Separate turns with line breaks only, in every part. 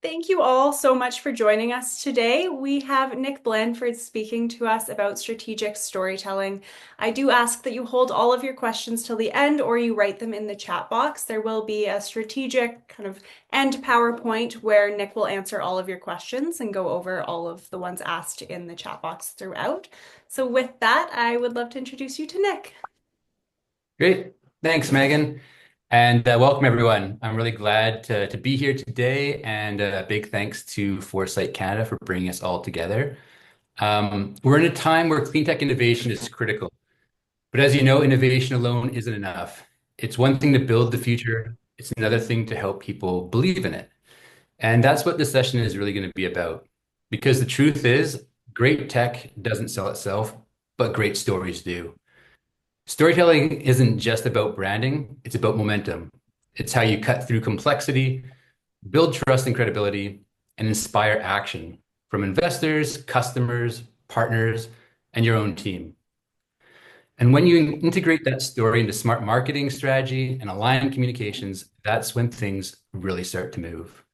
Thank you all so much for joining us today. We have Nick Blandford speaking to us about strategic storytelling. I do ask that you hold all of your questions till the end or you write them in the chat box. There will be a strategic kind of end PowerPoint where Nick will answer all of your questions and go over all of the ones asked in the chat box throughout. So with that, I would love to introduce you to Nick.
Great. Thanks, Megan. And welcome, everyone. I'm really glad to be here today. And a big thanks to Foresight Canada for bringing us all together. We're in a time where clean tech innovation is critical. But as you know, innovation alone isn't enough. It's one thing to build the future, it's another thing to help people believe in it. And that's what this session is really going to be about. Because the truth is, great tech doesn't sell itself, but great stories do. Storytelling isn't just about branding, it's about momentum. It's how you cut through complexity, build trust and credibility, and inspire action from investors, customers, partners, and your own team. And when you integrate that story into smart marketing strategy and align communications, that's when things really start to move.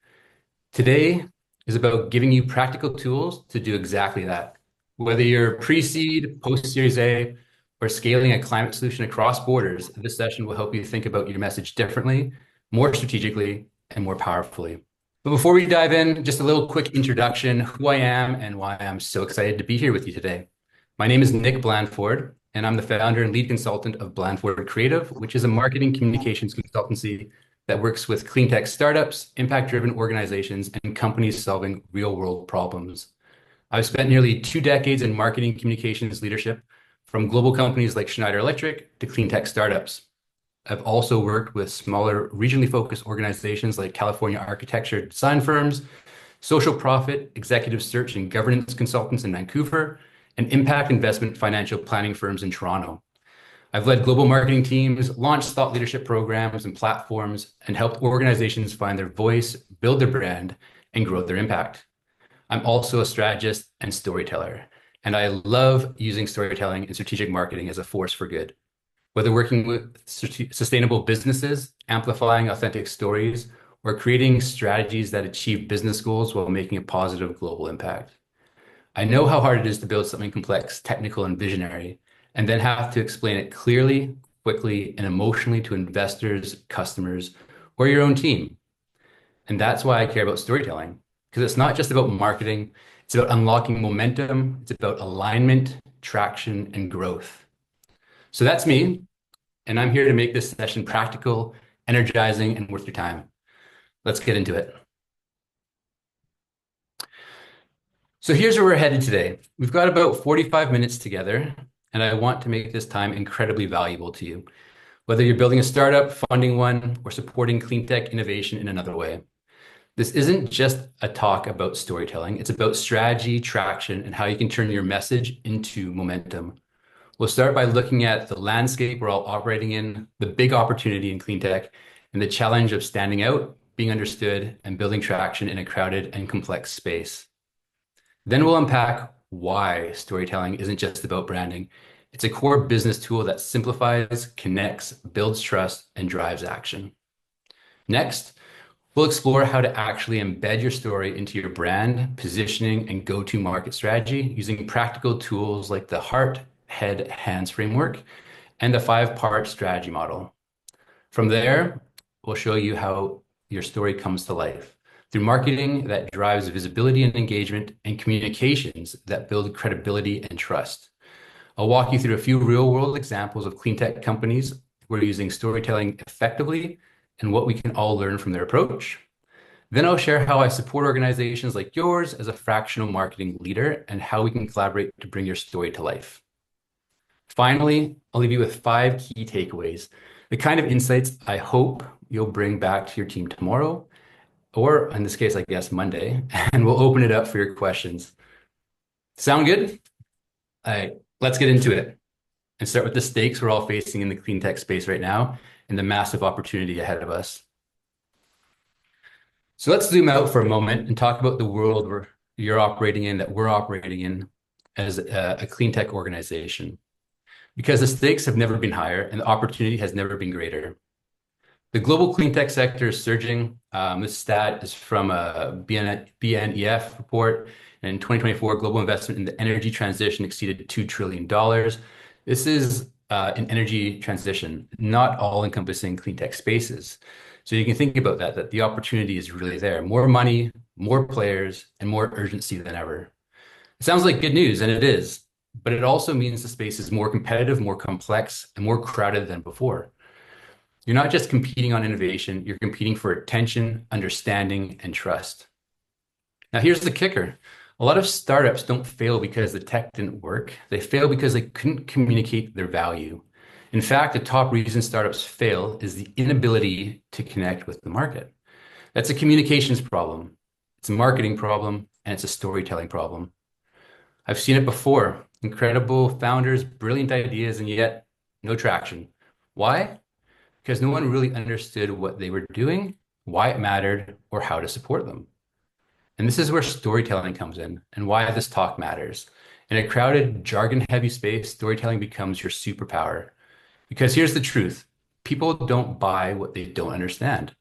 Today is about giving you practical tools to do exactly that. Whether you're pre-seed, post-Series A, or scaling a climate solution across borders, this session will help you think about your message differently, more strategically, and more powerfully. But before we dive in, just a little quick introduction, who I am and why I'm so excited to be here with you today. My name is Nick Blandford, and I'm the founder and lead consultant of Blandford Creative, which is a marketing communications consultancy that works with clean tech startups, impact-driven organizations, and companies solving real-world problems. I've spent nearly 2 decades in marketing communications leadership, from global companies like Schneider Electric to clean tech startups. I've also worked with smaller, regionally focused organizations like California architecture design firms, social profit, executive search and governance consultants in Vancouver, and impact investment financial planning firms in Toronto. I've led global marketing teams, launched thought leadership programs and platforms, and helped organizations find their voice, build their brand, and grow their impact. I'm also a strategist and storyteller, and I love using storytelling and strategic marketing as a force for good. Whether working with sustainable businesses, amplifying authentic stories, or creating strategies that achieve business goals while making a positive global impact. I know how hard it is to build something complex, technical, and visionary, and then have to explain it clearly, quickly, and emotionally to investors, customers, or your own team. And that's why I care about storytelling, because it's not just about marketing, it's about unlocking momentum, it's about alignment, traction, and growth. So that's me, and I'm here to make this session practical, energizing, and worth your time. Let's get into it. So here's where we're headed today. We've got about 45 minutes together, and I want to make this time incredibly valuable to you, whether you're building a startup, funding one, or supporting clean tech innovation in another way. This isn't just a talk about storytelling. It's about strategy, traction, and how you can turn your message into momentum. We'll start by looking at the landscape we're all operating in, the big opportunity in clean tech, and the challenge of standing out, being understood, and building traction in a crowded and complex space. Then we'll unpack why storytelling isn't just about branding. It's a core business tool that simplifies, connects, builds trust, and drives action. Next, we'll explore how to actually embed your story into your brand, positioning, and go-to-market strategy using practical tools like the heart, head, hands framework and the 5-part strategy model. From there, we'll show you how your story comes to life through marketing that drives visibility and engagement, and communications that build credibility and trust. I'll walk you through a few real-world examples of clean tech companies who are using storytelling effectively and what we can all learn from their approach. Then I'll share how I support organizations like yours as a fractional marketing leader and how we can collaborate to bring your story to life. Finally, I'll leave you with 5 key takeaways, the kind of insights I hope you'll bring back to your team tomorrow, or in this case, I guess Monday, and we'll open it up for your questions. Sound good? All right, let's get into it and start with the stakes we're all facing in the clean tech space right now and the massive opportunity ahead of us. So let's zoom out for a moment and talk about the world where you're operating in, that we're operating in as a clean tech organization. Because the stakes have never been higher and the opportunity has never been greater. The global clean tech sector is surging. This stat is from a BNEF report. In 2024, global investment in the energy transition exceeded $2 trillion. This is an energy transition, not all-encompassing clean tech spaces. So you can think about that the opportunity is really there. More money, more players, and more urgency than ever. It sounds like good news, and it is, but it also means the space is more competitive, more complex, and more crowded than before. You're not just competing on innovation, you're competing for attention, understanding, and trust. Now, here's the kicker. A lot of startups don't fail because the tech didn't work. They fail because they couldn't communicate their value. In fact, the top reason startups fail is the inability to connect with the market. That's a communications problem, it's a marketing problem, and it's a storytelling problem. I've seen it before. Incredible founders, brilliant ideas, and yet no traction. Why? Because no one really understood what they were doing, why it mattered, or how to support them. And this is where storytelling comes in and why this talk matters. In a crowded, jargon-heavy space, storytelling becomes your superpower. Because here's the truth. People don't buy what they don't understand.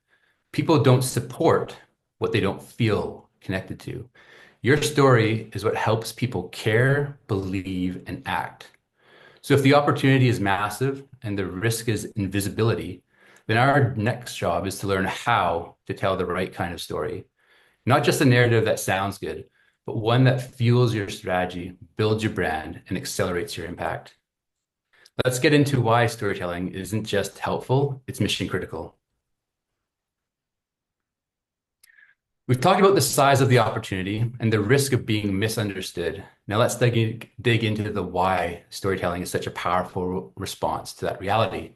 People don't support what they don't feel connected to. Your story is what helps people care, believe, and act. So if the opportunity is massive and the risk is invisibility, then our next job is to learn how to tell the right kind of story. Not just a narrative that sounds good, but one that fuels your strategy, builds your brand, and accelerates your impact. Let's get into why storytelling isn't just helpful, it's mission critical. We've talked about the size of the opportunity and the risk of being misunderstood. Now let's dig into the why storytelling is such a powerful response to that reality.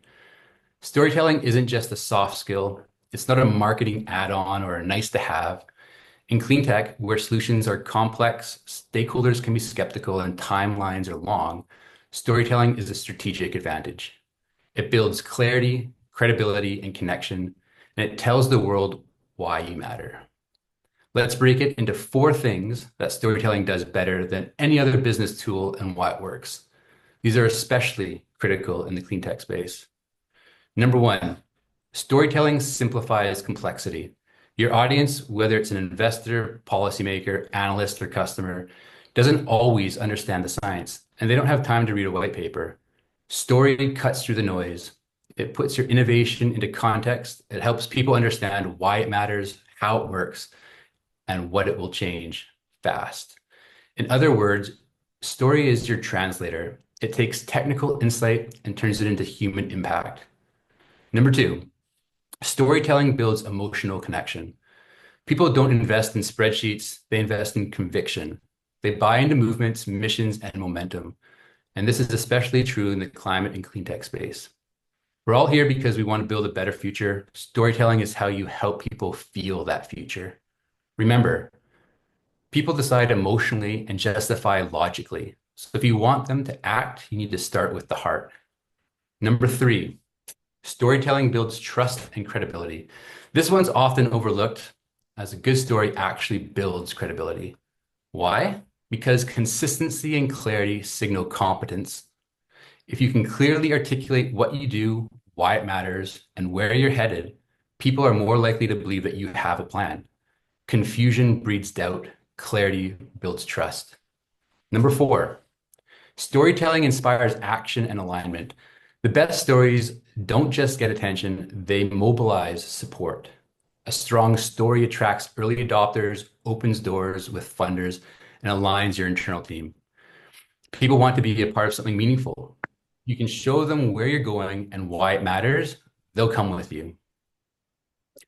Storytelling isn't just a soft skill. It's not a marketing add-on or a nice to have. In clean tech, where solutions are complex, stakeholders can be skeptical, and timelines are long, storytelling is a strategic advantage. It builds clarity, credibility, and connection, and it tells the world why you matter. Let's break it into 4 things that storytelling does better than any other business tool and why it works. These are especially critical in the clean tech space. Number 1, storytelling simplifies complexity. Your audience, whether it's an investor, policymaker, analyst, or customer, doesn't always understand the science, and they don't have time to read a white paper. Story cuts through the noise. It puts your innovation into context. It helps people understand why it matters, how it works, and what it will change fast. In other words, story is your translator. It takes technical insight and turns it into human impact. Number 2, storytelling builds emotional connection. People don't invest in spreadsheets, they invest in conviction. They buy into movements, missions, and momentum. And this is especially true in the climate and clean tech space. We're all here because we want to build a better future. Storytelling is how you help people feel that future. Remember, people decide emotionally and justify logically. So if you want them to act, you need to start with the heart. Number 3, storytelling builds trust and credibility. This one's often overlooked, as a good story actually builds credibility. Why? Because consistency and clarity signal competence. If you can clearly articulate what you do, why it matters, and where you're headed, people are more likely to believe that you have a plan. Confusion breeds doubt. Clarity builds trust. Number 4, storytelling inspires action and alignment. The best stories don't just get attention, they mobilize support. A strong story attracts early adopters, opens doors with funders, and aligns your internal team. People want to be a part of something meaningful. You can show them where you're going and why it matters, they'll come with you.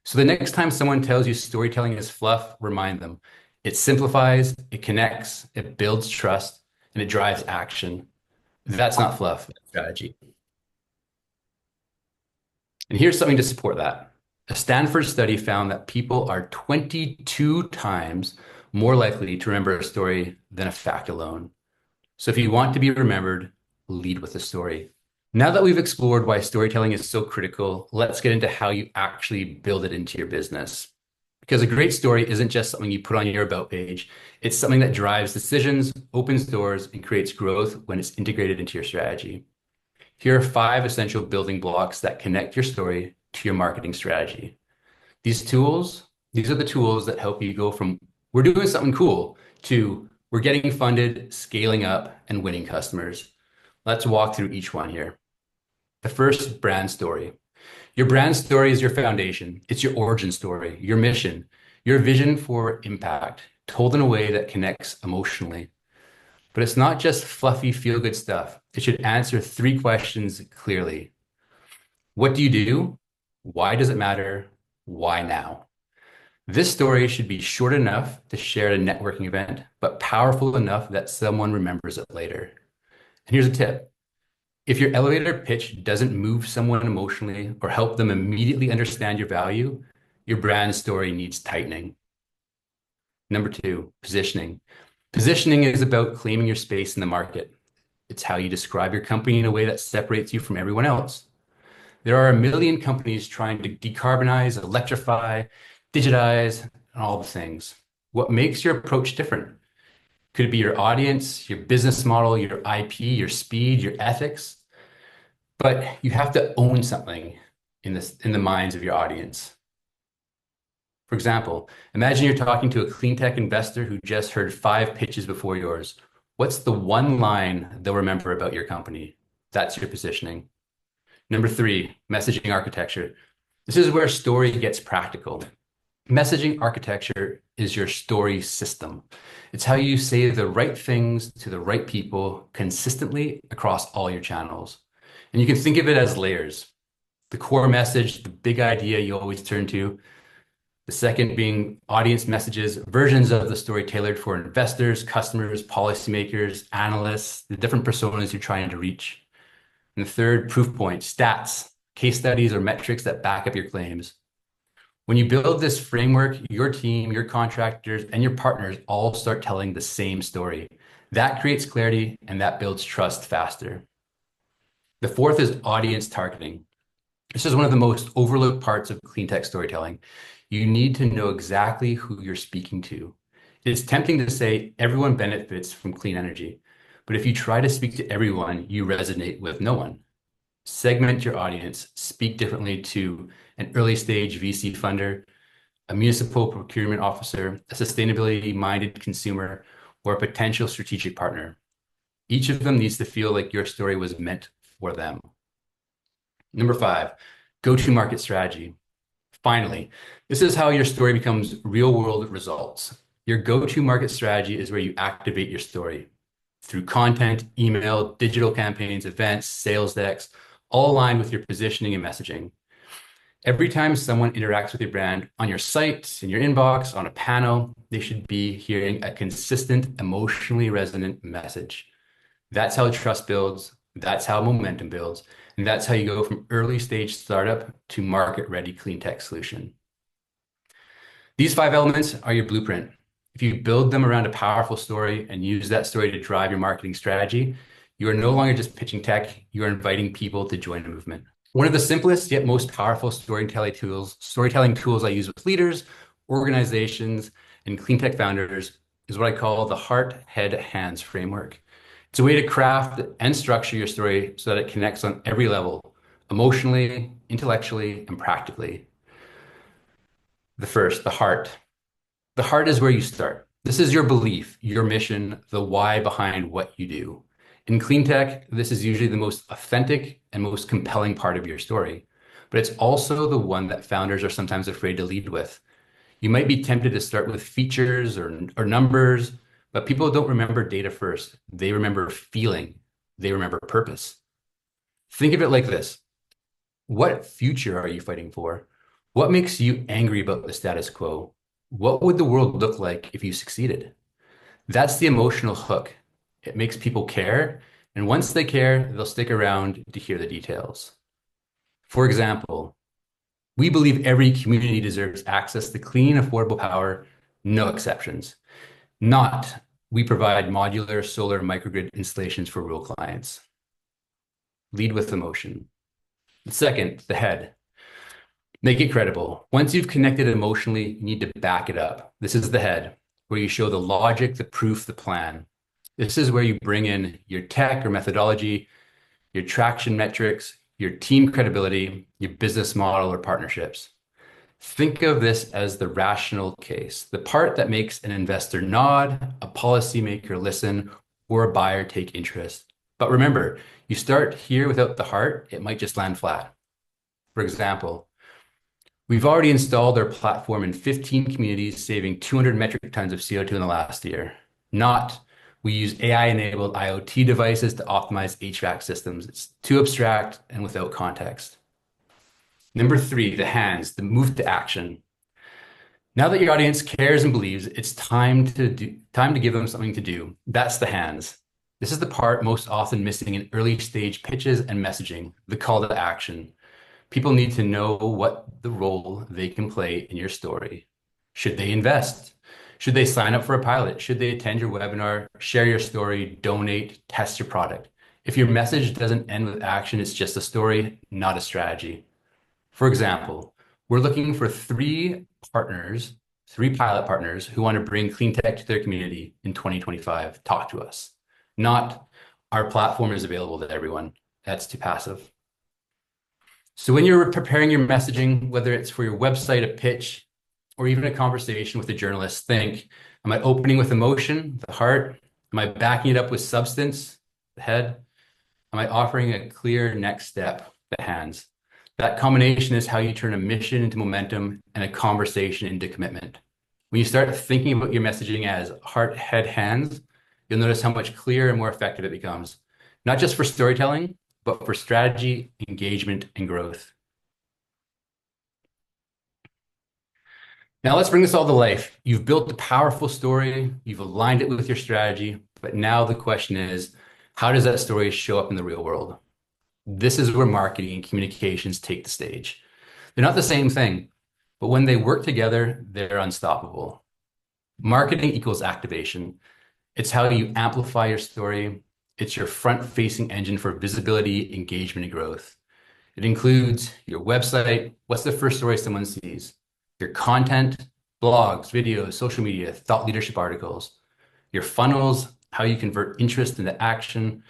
So the next time someone tells you storytelling is fluff, remind them. It simplifies, it connects, it builds trust, and it drives action. That's not fluff, that's strategy. And here's something to support that. A Stanford study found that people are 22 times more likely to remember a story than a fact alone. So if you want to be remembered, lead with a story. Now that we've explored why storytelling is so critical, let's get into how you actually build it into your business. Because a great story isn't just something you put on your about page. It's something that drives decisions, opens doors, and creates growth when it's integrated into your strategy. Here are 5 essential building blocks that connect your story to your marketing strategy. These are the tools that help you go from we're doing something cool to we're getting funded, scaling up, and winning customers. Let's walk through each one here. The first, brand story. Your brand story is your foundation. It's your origin story, your mission, your vision for impact, told in a way that connects emotionally. But it's not just fluffy, feel-good stuff. It should answer three questions clearly. What do you do? Why does it matter? Why now? This story should be short enough to share at a networking event, but powerful enough that someone remembers it later. And here's a tip. If your elevator pitch doesn't move someone emotionally or help them immediately understand your value, your brand story needs tightening. Number two, positioning. Positioning is about claiming your space in the market. It's how you describe your company in a way that separates you from everyone else. There are a million companies trying to decarbonize, electrify, digitize, and all the things. What makes your approach different? Could it be your audience, your business model, your IP, your speed, your ethics? But you have to own something in the minds of your audience. For example, imagine you're talking to a cleantech investor who just heard 5 pitches before yours. What's the one line they'll remember about your company? That's your positioning. Number three, messaging architecture. This is where story gets practical. Messaging architecture is your story system. It's how you say the right things to the right people consistently across all your channels. And you can think of it as layers. The core message, the big idea you always turn to. The second being audience messages, versions of the story tailored for investors, customers, policymakers, analysts, the different personas you're trying to reach. And the third, proof points, stats, case studies, or metrics that back up your claims. When you build this framework, your team, your contractors, and your partners all start telling the same story. That creates clarity and that builds trust faster. The fourth is audience targeting. This is one of the most overlooked parts of clean tech storytelling. You need to know exactly who you're speaking to. It's tempting to say everyone benefits from clean energy, but if you try to speak to everyone, you resonate with no one. Segment your audience, speak differently to an early stage VC funder, a municipal procurement officer, a sustainability-minded consumer, or a potential strategic partner. Each of them needs to feel like your story was meant for them. Number five, go-to-market strategy. Finally, this is how your story becomes real-world results. Your go-to-market strategy is where you activate your story through content, email, digital campaigns, events, sales decks, all aligned with your positioning and messaging. Every time someone interacts with your brand on your site, in your inbox, on a panel, they should be hearing a consistent, emotionally resonant message. That's how trust builds. That's how momentum builds. And that's how you go from early stage startup to market ready clean tech solution. These 5 elements are your blueprint. If you build them around a powerful story and use that story to drive your marketing strategy, you are no longer just pitching tech, you are inviting people to join the movement. One of the simplest yet most powerful storytelling tools I use with leaders, organizations, and clean tech founders is what I call the heart, head, hands framework. It's a way to craft and structure your story so that it connects on every level, emotionally, intellectually, and practically. The first, the heart. The heart is where you start. This is your belief, your mission, the why behind what you do. In clean tech, this is usually the most authentic and most compelling part of your story, but it's also the one that founders are sometimes afraid to lead with. You might be tempted to start with features or numbers, but people don't remember data first. They remember feeling. They remember purpose. Think of it like this. What future are you fighting for? What makes you angry about the status quo? What would the world look like if you succeeded? That's the emotional hook. It makes people care, and once they care, they'll stick around to hear the details. For example, we believe every community deserves access to clean, affordable power, no exceptions. Not we provide modular solar microgrid installations for rural clients. Lead with emotion. Second, the head. Make it credible. Once you've connected emotionally, you need to back it up. This is the head, where you show the logic, the proof, the plan. This is where you bring in your tech or methodology, your traction metrics, your team credibility, your business model, or partnerships. Think of this as the rational case, the part that makes an investor nod, a policymaker listen, or a buyer take interest. But remember, you start here without the heart, it might just land flat. For example, we've already installed our platform in 15 communities, saving 200 metric tons of CO2 in the last year. Not, we use AI-enabled IoT devices to optimize HVAC systems. It's too abstract and without context. Number three, the hands, the move to action. Now that your audience cares and believes, it's time to give them something to do. That's the hands. This is the part most often missing in early stage pitches and messaging, the call to action. People need to know what the role they can play in your story. Should they invest? Should they sign up for a pilot? Should they attend your webinar, share your story, donate, test your product? If your message doesn't end with action, it's just a story, not a strategy. For example, we're looking for three pilot partners who want to bring Cleantech to their community in 2025. Talk to us. Not our platform is available to everyone. That's too passive. So when you're preparing your messaging, whether it's for your website, a pitch, or even a conversation with a journalist, think, am I opening with emotion, the heart? Am I backing it up with substance, the head? Am I offering a clear next step, the hands? That combination is how you turn a mission into momentum and a conversation into commitment. When you start thinking about your messaging as heart, head, hands, you'll notice how much clearer and more effective it becomes, not just for storytelling, but for strategy, engagement, and growth. Now let's bring this all to life. You've built a powerful story, you've aligned it with your strategy, but now the question is, how does that story show up in the real world? This is where marketing and communications take the stage. They're not the same thing, but when they work together, they're unstoppable. Marketing equals activation. It's how you amplify your story. It's your front-facing engine for visibility, engagement, and growth. It includes your website. What's the first story someone sees? Your content, blogs, videos, social media, thought leadership articles. Your funnels, how you convert interest into action.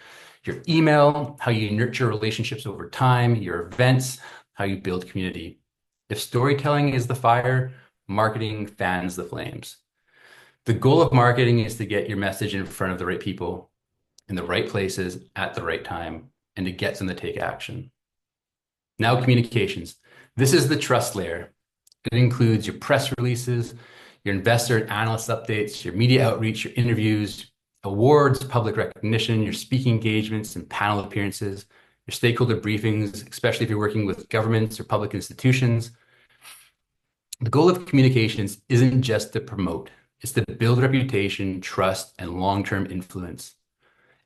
Your email, how you nurture relationships over time. Your events, how you build community. If storytelling is the fire, marketing fans the flames. The goal of marketing is to get your message in front of the right people in the right places at the right time and to get them to take action. Now, communications. This is the trust layer. It includes your press releases, your investor and analyst updates, your media outreach, your interviews, awards, public recognition, your speaking engagements and panel appearances, your stakeholder briefings, especially if you're working with governments or public institutions. The goal of communications isn't just to promote, it's to build reputation, trust, and long-term influence.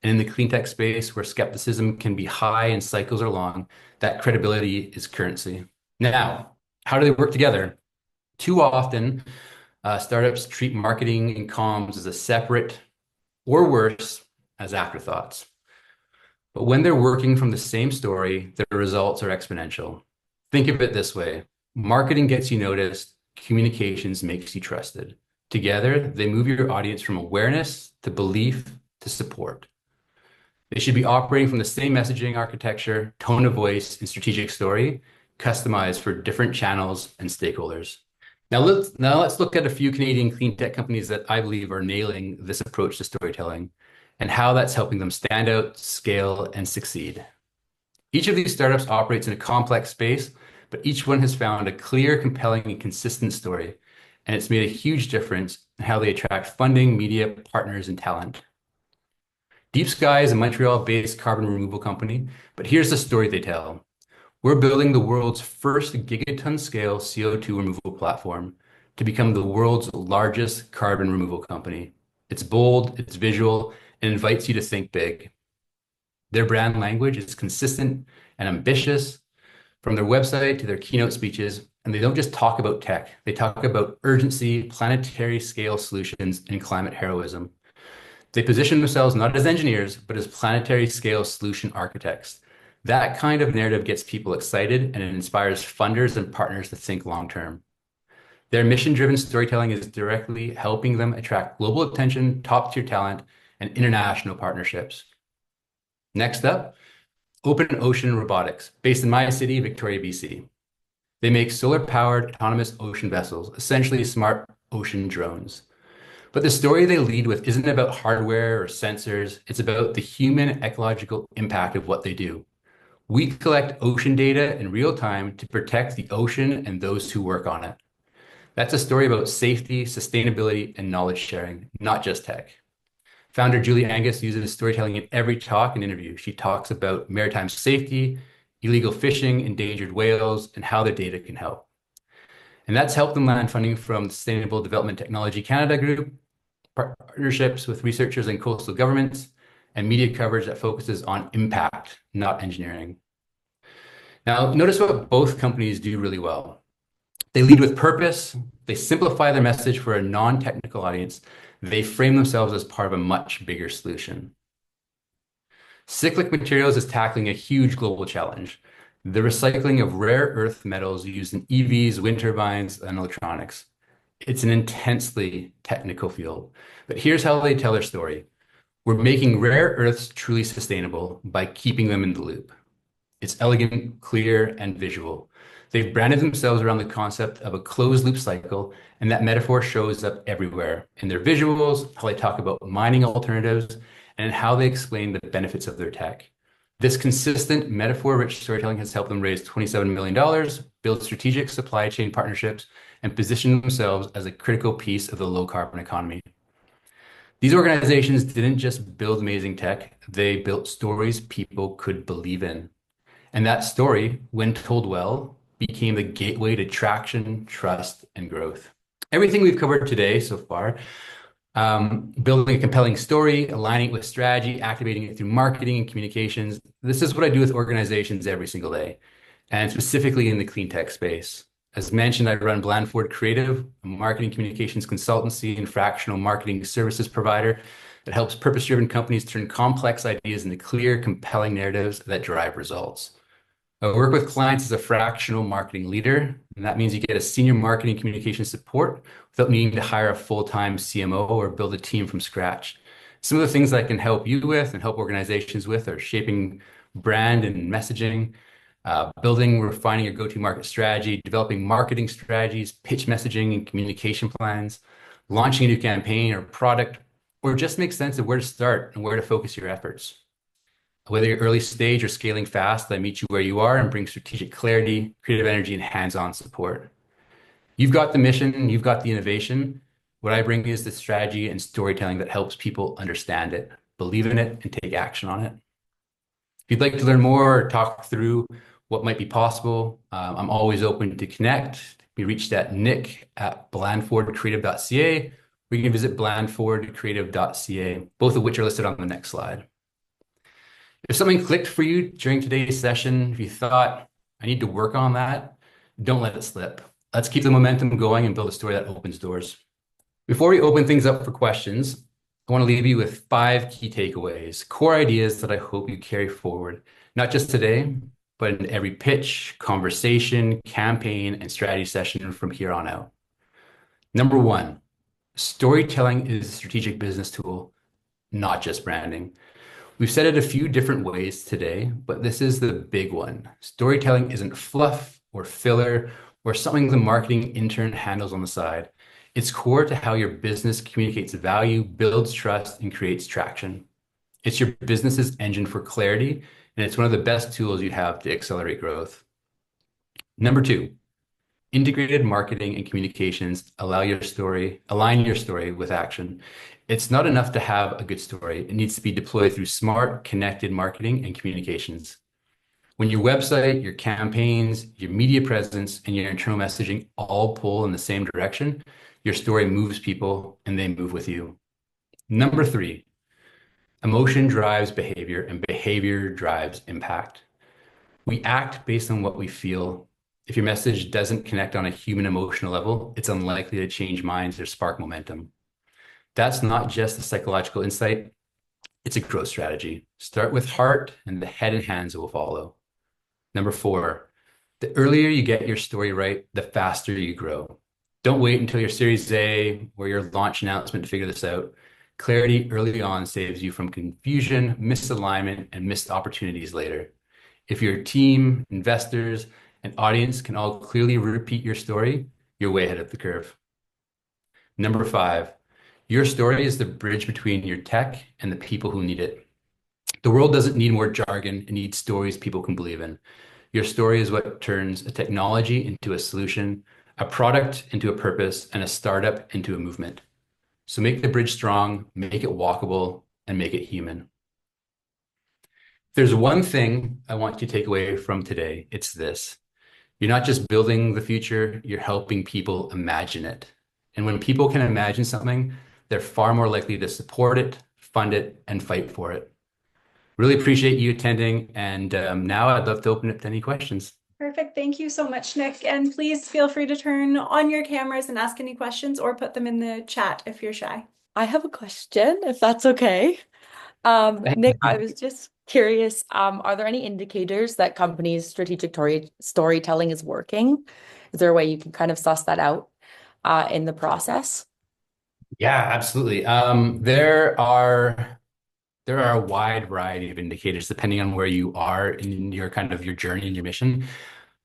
And in the cleantech space, where skepticism can be high and cycles are long, that credibility is currency. Now, how do they work together? Too often, startups treat marketing and comms as a separate, or worse, as afterthoughts. But when they're working from the same story, the results are exponential. Think of it this way. Marketing gets you noticed, communications makes you trusted. Together, they move your audience from awareness to belief to support. They should be operating from the same messaging architecture, tone of voice, and strategic story, customized for different channels and stakeholders. Now let's look at a few Canadian clean tech companies that I believe are nailing this approach to storytelling and how that's helping them stand out, scale, and succeed. Each of these startups operates in a complex space, but each one has found a clear, compelling, and consistent story, and it's made a huge difference in how they attract funding, media, partners, and talent. Deep Sky is a Montreal-based carbon removal company, but here's the story they tell. We're building the world's first gigaton-scale CO2 removal platform to become the world's largest carbon removal company. It's bold, it's visual, and invites you to think big. Their brand language is consistent and ambitious, from their website to their keynote speeches, and they don't just talk about tech. They talk about urgency, planetary scale solutions, and climate heroism. They position themselves not as engineers, but as planetary scale solution architects. That kind of narrative gets people excited and it inspires funders and partners to think long term. Their mission-driven storytelling is directly helping them attract global attention, top-tier talent, and international partnerships. Next up, Open Ocean Robotics, based in my city, Victoria, BC. They make solar-powered autonomous ocean vessels, essentially smart ocean drones. But the story they lead with isn't about hardware or sensors. It's about the human ecological impact of what they do. We collect ocean data in real time to protect the ocean and those who work on it. That's a story about safety, sustainability, and knowledge sharing, not just tech. Founder Julie Angus uses storytelling in every talk and interview. She talks about maritime safety, illegal fishing, endangered whales, and how the data can help. And that's helped them land funding from the Sustainable Development Technology Canada Group, partnerships with researchers and coastal governments, and media coverage that focuses on impact, not engineering. Now, notice what both companies do really well. They lead with purpose, they simplify their message for a non-technical audience, they frame themselves as part of a much bigger solution. Cyclic Materials is tackling a huge global challenge, the recycling of rare earth metals used in EVs, wind turbines, and electronics. It's an intensely technical field, but here's how they tell their story. We're making rare earths truly sustainable by keeping them in the loop. It's elegant, clear, and visual. They've branded themselves around the concept of a closed loop cycle, and that metaphor shows up everywhere in their visuals, how they talk about mining alternatives, and in how they explain the benefits of their tech. This consistent metaphor-rich storytelling has helped them raise $27 million, build strategic supply chain partnerships, and position themselves as a critical piece of the low-carbon economy. These organizations didn't just build amazing tech, they built stories people could believe in. And that story, when told well, became the gateway to traction, trust, and growth. Everything we've covered today so far, building a compelling story, aligning it with strategy, activating it through marketing and communications. This is what I do with organizations every single day, and specifically in the clean tech space. As mentioned, I run Blandford Creative, a marketing communications consultancy and fractional marketing services provider that helps purpose-driven companies turn complex ideas into clear, compelling narratives that drive results. I work with clients as a fractional marketing leader, and that means you get a senior marketing communication support without needing to hire a full-time CMO or build a team from scratch. Some of the things that I can help you with and help organizations with are shaping brand and messaging, building, refining your go-to-market strategy, developing marketing strategies, pitch messaging and communication plans, launching a new campaign or product, or just make sense of where to start and where to focus your efforts. Whether you're early stage or scaling fast, I meet you where you are and bring strategic clarity, creative energy, and hands-on support. You've got the mission, you've got the innovation. What I bring is the strategy and storytelling that helps people understand it, believe in it, and take action on it. If you'd like to learn more or talk through what might be possible, I'm always open to connect. Be reached at nick@blandfordcreative.ca, or you can visit blandfordcreative.ca, both of which are listed on the next slide. If something clicked for you during today's session, if you thought, I need to work on that, don't let it slip. Let's keep the momentum going and build a story that opens doors. Before we open things up for questions, I want to leave you with 5 key takeaways, core ideas that I hope you carry forward, not just today, but in every pitch, conversation, campaign, and strategy session from here on out. Number 1, storytelling is a strategic business tool, not just branding. We've said it a few different ways today, but this is the big one. Storytelling isn't fluff or filler or something the marketing intern handles on the side. It's core to how your business communicates value, builds trust, and creates traction. It's your business's engine for clarity, and it's one of the best tools you have to accelerate growth. Number 2, integrated marketing and communications align your story with action. It's not enough to have a good story. It needs to be deployed through smart, connected marketing and communications. When your website, your campaigns, your media presence, and your internal messaging all pull in the same direction, your story moves people and they move with you. Number 3, emotion drives behavior and behavior drives impact. We act based on what we feel. If your message doesn't connect on a human emotional level, it's unlikely to change minds or spark momentum. That's not just a psychological insight, it's a growth strategy. Start with heart and the head and hands will follow. Number 4, the earlier you get your story right, the faster you grow. Don't wait until your Series A or your launch announcement to figure this out. Clarity early on saves you from confusion, misalignment, and missed opportunities later. If your team, investors, and audience can all clearly repeat your story, you're way ahead of the curve. Number five, your story is the bridge between your tech and the people who need it. The world doesn't need more jargon, it needs stories people can believe in. Your story is what turns a technology into a solution, a product into a purpose, and a startup into a movement. So make the bridge strong, make it walkable, and make it human. If there's one thing I want you to take away from today, it's this. You're not just building the future, you're helping people imagine it. And when people can imagine something, they're far more likely to support it, fund it, and fight for it. Really appreciate you attending. And now I'd love to open it to any questions.
Perfect. Thank you so much, Nick. And please feel free to turn on your cameras and ask any questions or put them in the chat if you're shy.
I have a question, if that's okay. Nick, I was just curious, are there any indicators that companies' strategic storytelling is working? Is there a way you can kind of suss that out in the process?
Yeah, absolutely. There are a wide variety of indicators depending on where you are in your kind of your journey and your mission.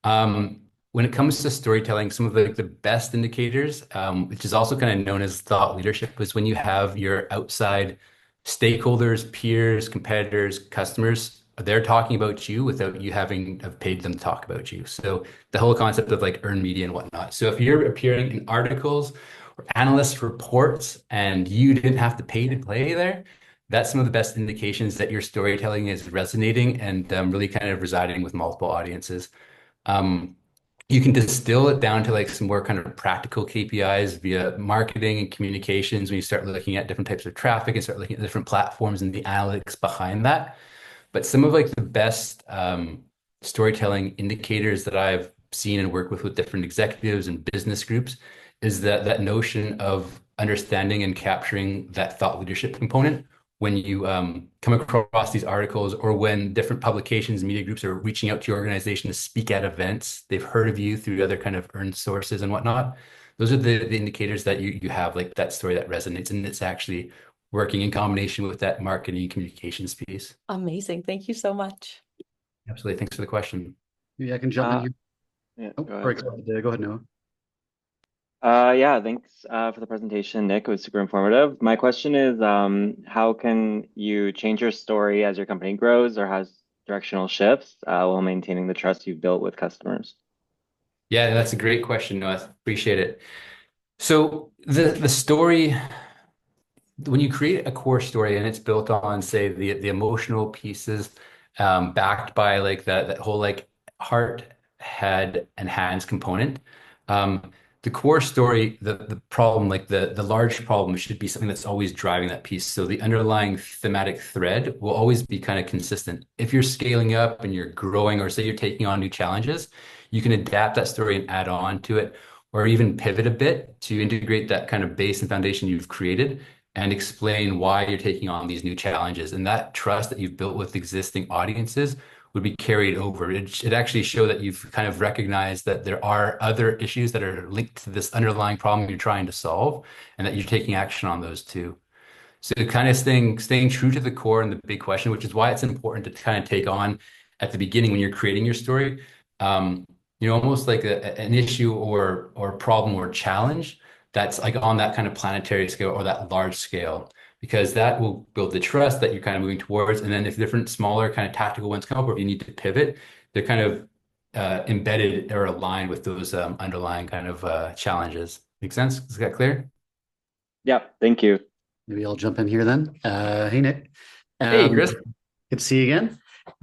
When it comes to storytelling, some of the best indicators, which is also kind of known as thought leadership, is when you have your outside stakeholders, peers, competitors, customers, they're talking about you without you having have paid them to talk about you. So the whole concept of like earned media and whatnot. So if you're appearing in articles or analyst reports and you didn't have to pay to play there, that's some of the best indications that your storytelling is resonating and really kind of residing with multiple audiences. Um, you can distill it down to like some more kind of practical KPIs via marketing and communications when you start looking at different types of traffic and start looking at different platforms and the analytics behind that. But some of like the best storytelling indicators that I've seen and worked with different executives and business groups is that notion of understanding and capturing that thought leadership component when you come across these articles or when different publications, media groups are reaching out to your organization to speak at events, they've heard of you through other kind of earned sources and whatnot. Those are the indicators that you have like that story that resonates and it's actually working in combination with that marketing communications piece.
Amazing. Thank you so much.
Absolutely. Thanks for the question.
Yeah, I can jump in here.
Yeah,
Oh,
go ahead.
sorry, go ahead, Noah.
Yeah, thanks for the presentation, Nick. It was super informative. My question is, how can you change your story as your company grows or has directional shifts while maintaining the trust you've built with customers?
Yeah, that's a great question, Noah. Appreciate it. So the story, when you create a core story and it's built on, say, the emotional pieces, backed by like that whole like heart, head, and hands component, the core story, the problem, like the large problem should be something that's always driving that piece. So the underlying thematic thread will always be kind of consistent. If you're scaling up and you're growing, or say you're taking on new challenges, you can adapt that story and add on to it, or even pivot a bit to integrate that kind of base and foundation you've created and explain why you're taking on these new challenges. And that trust that you've built with existing audiences would be carried over. It actually show that you've kind of recognized that there are other issues that are linked to this underlying problem you're trying to solve, and that you're taking action on those too. So kind of staying true to the core and the big question, which is why it's important to kind of take on at the beginning when you're creating your story, almost like an issue or problem or challenge that's like on that kind of planetary scale or that large scale, because that will build the trust that you're kind of moving towards. And then if different smaller kind of tactical ones come up, or if you need to pivot, they're kind of embedded or aligned with those underlying kind of challenges. Make sense? Is that clear?
Yeah, thank you.
Maybe I'll jump in here then. Hey, Nick.
Hey, Chris.
Good to see you again.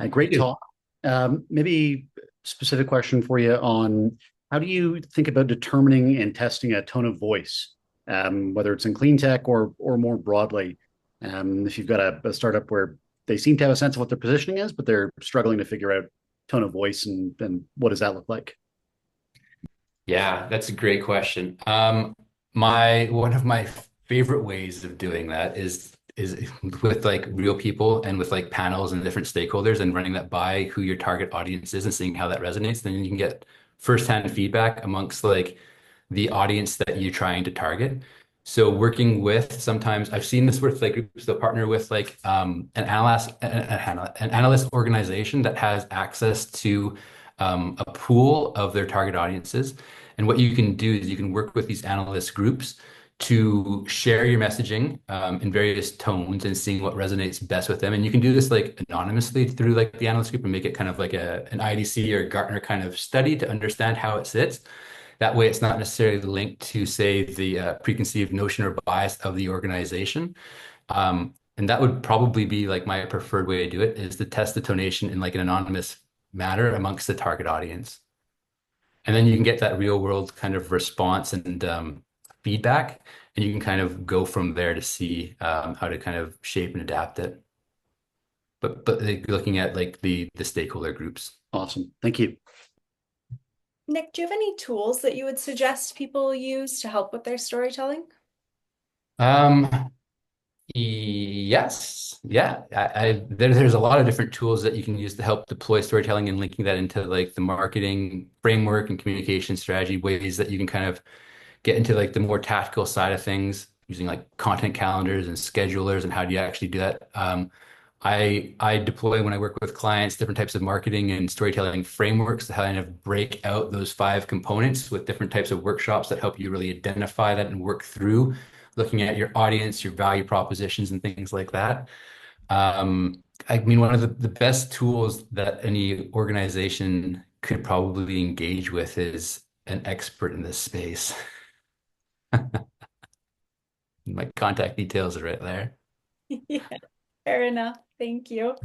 Great
You too.
talk. Maybe specific question for you on how do you think about determining and testing a tone of voice, whether it's in Cleantech or more broadly, if you've got a startup where they seem to have a sense of what their positioning is, but they're struggling to figure out tone of voice and what does that look like?
Yeah, that's a great question. One of my favorite ways of doing that is with like real people and with like panels and different stakeholders and running that by who your target audience is and seeing how that resonates. Then you can get firsthand feedback amongst like the audience that you're trying to target. So working with, sometimes I've seen this with like groups that partner with like an analyst organization that has access to a pool of their target audiences. And what you can do is you can work with these analyst groups to share your messaging in various tones and seeing what resonates best with them. And you can do this like anonymously through like the analyst group and make it kind of like an IDC or Gartner kind of study to understand how it sits. That way, it's not necessarily linked to, say, the preconceived notion or bias of the organization. And that would probably be like my preferred way to do it, is to test the tonation in like an anonymous manner amongst the target audience. And then you can get that real world kind of response and feedback, and you can kind of go from there to see how to kind of shape and adapt it. But like, looking at like the stakeholder groups.
Awesome. Thank you.
Nick, do you have any tools that you would suggest people use to help with their storytelling?
Um, Yes. Yeah. There's a lot of different tools that you can use to help deploy storytelling and linking that into like the marketing framework and communication strategy, ways that you can kind of get into like the more tactical side of things using like content calendars and schedulers and how do you actually do that. I deploy, when I work with clients, different types of marketing and storytelling frameworks to kind of break out those 5 components with different types of workshops that help you really identify that and work through looking at your audience, your value propositions, and things like that. I mean, one of the best tools that any organization could probably engage with is an expert in this space. My contact details are right there.
Yeah, fair enough. Thank you.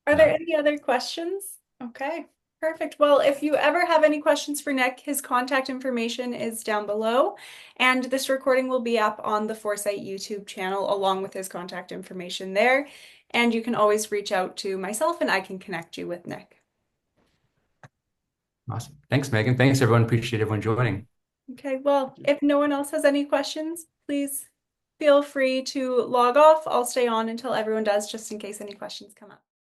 Are there
Yeah.
any other questions? Okay, perfect. Well, if you ever have any questions for Nick, his contact information is down below, and this recording will be up on the Foresight YouTube channel along with his contact information there. And you can always reach out to myself and I can connect you with Nick.
Awesome. Thanks, Megan. Thanks, everyone. Appreciate everyone joining.
Okay, well, if no one else has any questions, please feel free to log off. I'll stay on until everyone does, just in case any questions come up.